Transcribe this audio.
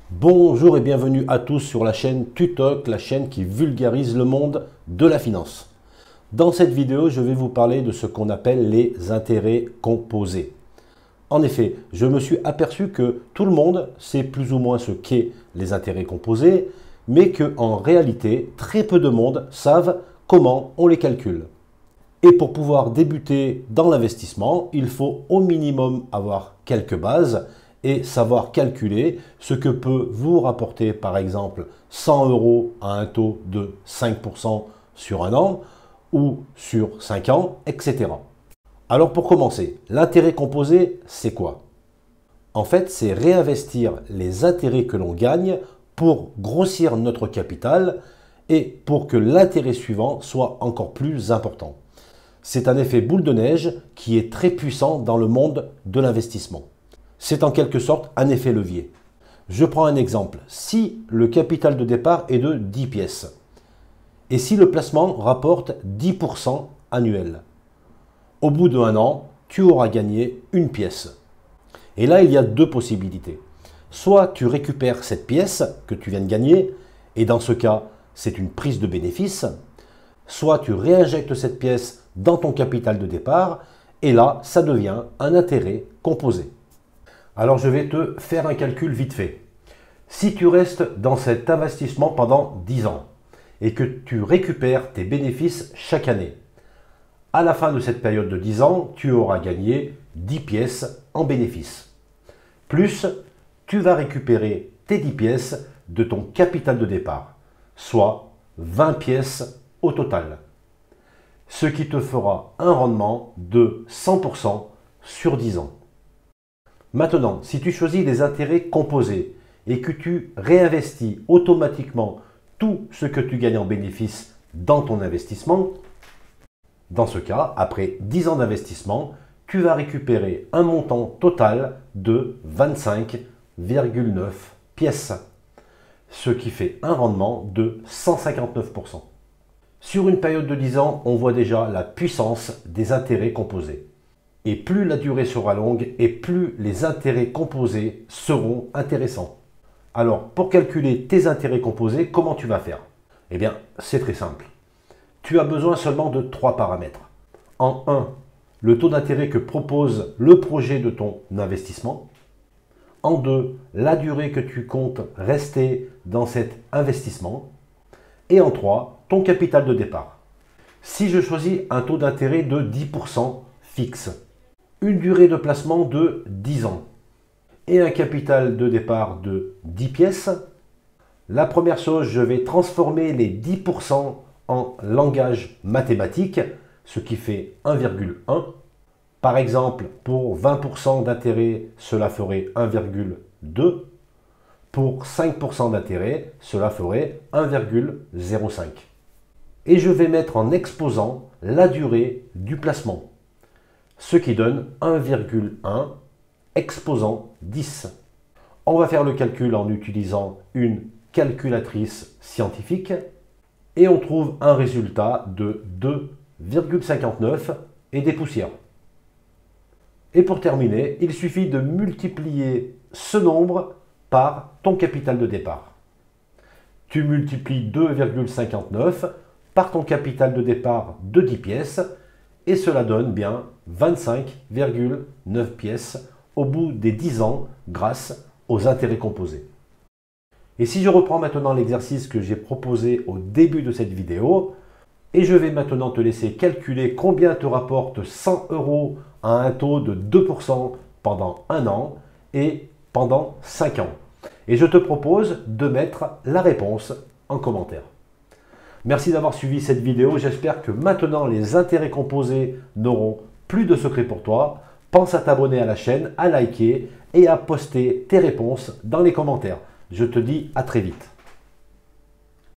Bonjour et bienvenue à tous sur la chaîne Tutoc, la chaîne qui vulgarise le monde de la finance. Dans cette vidéo, je vais vous parler de ce qu'on appelle les intérêts composés. En effet, je me suis aperçu que tout le monde sait plus ou moins ce qu'est les intérêts composés, mais qu'en réalité, très peu de monde savent comment on les calcule. Et pour pouvoir débuter dans l'investissement, il faut au minimum avoir quelques bases et savoir calculer ce que peut vous rapporter par exemple 100 € à un taux de 5% sur un an ou sur 5 ans, etc. Alors pour commencer, l'intérêt composé, c'est quoi? En fait, c'est réinvestir les intérêts que l'on gagne pour grossir notre capital et pour que l'intérêt suivant soit encore plus important. C'est un effet boule de neige qui est très puissant dans le monde de l'investissement. C'est en quelque sorte un effet levier. Je prends un exemple. Si le capital de départ est de 10 pièces et si le placement rapporte 10% annuel, au bout d'un an, tu auras gagné une pièce. Et là, il y a deux possibilités. Soit tu récupères cette pièce que tu viens de gagner, et dans ce cas, c'est une prise de bénéfice. Soit tu réinjectes cette pièce dans ton capital de départ, et là, ça devient un intérêt composé. Alors, je vais te faire un calcul vite fait. Si tu restes dans cet investissement pendant 10 ans, et que tu récupères tes bénéfices chaque année, à la fin de cette période de 10 ans, tu auras gagné 10 pièces en bénéfice. Plus, tu vas récupérer tes 10 pièces de ton capital de départ, soit 20 pièces au total. Ce qui te fera un rendement de 100% sur 10 ans. Maintenant, si tu choisis les intérêts composés et que tu réinvestis automatiquement tout ce que tu gagnes en bénéfice dans ton investissement, dans ce cas, après 10 ans d'investissement, tu vas récupérer un montant total de 25,9 pièces, ce qui fait un rendement de 159%. Sur une période de 10 ans, on voit déjà la puissance des intérêts composés. Et plus la durée sera longue et plus les intérêts composés seront intéressants. Alors, pour calculer tes intérêts composés, comment tu vas faire? Eh bien, c'est très simple. Tu as besoin seulement de 3 paramètres. En 1, le taux d'intérêt que propose le projet de ton investissement. En 2, la durée que tu comptes rester dans cet investissement. Et en 3, ton capital de départ. Si je choisis un taux d'intérêt de 10% fixe, une durée de placement de 10 ans et un capital de départ de 10 pièces, la première chose, je vais transformer les 10% en langage mathématique, ce qui fait 1,1. Par exemple, pour 20% d'intérêt, cela ferait 1,2. Pour 5% d'intérêt, cela ferait 1,05. Et je vais mettre en exposant la durée du placement, ce qui donne 1,1 exposant 10. On va faire le calcul en utilisant une calculatrice scientifique et on trouve un résultat de 2,59 et des poussières. Et pour terminer, il suffit de multiplier ce nombre par ton capital de départ. Tu multiplies 2,59 par ton capital de départ de 10 pièces et cela donne bien 25,9 pièces au bout des 10 ans grâce aux intérêts composés. Et si je reprends maintenant l'exercice que j'ai proposé au début de cette vidéo, et je vais maintenant te laisser calculer combien te rapporte 100 € à un taux de 2% pendant un an et pendant 5 ans. Et je te propose de mettre la réponse en commentaire. Merci d'avoir suivi cette vidéo. J'espère que maintenant les intérêts composés n'auront plus de secret pour toi. Pense à t'abonner à la chaîne, à liker et à poster tes réponses dans les commentaires. Je te dis à très vite.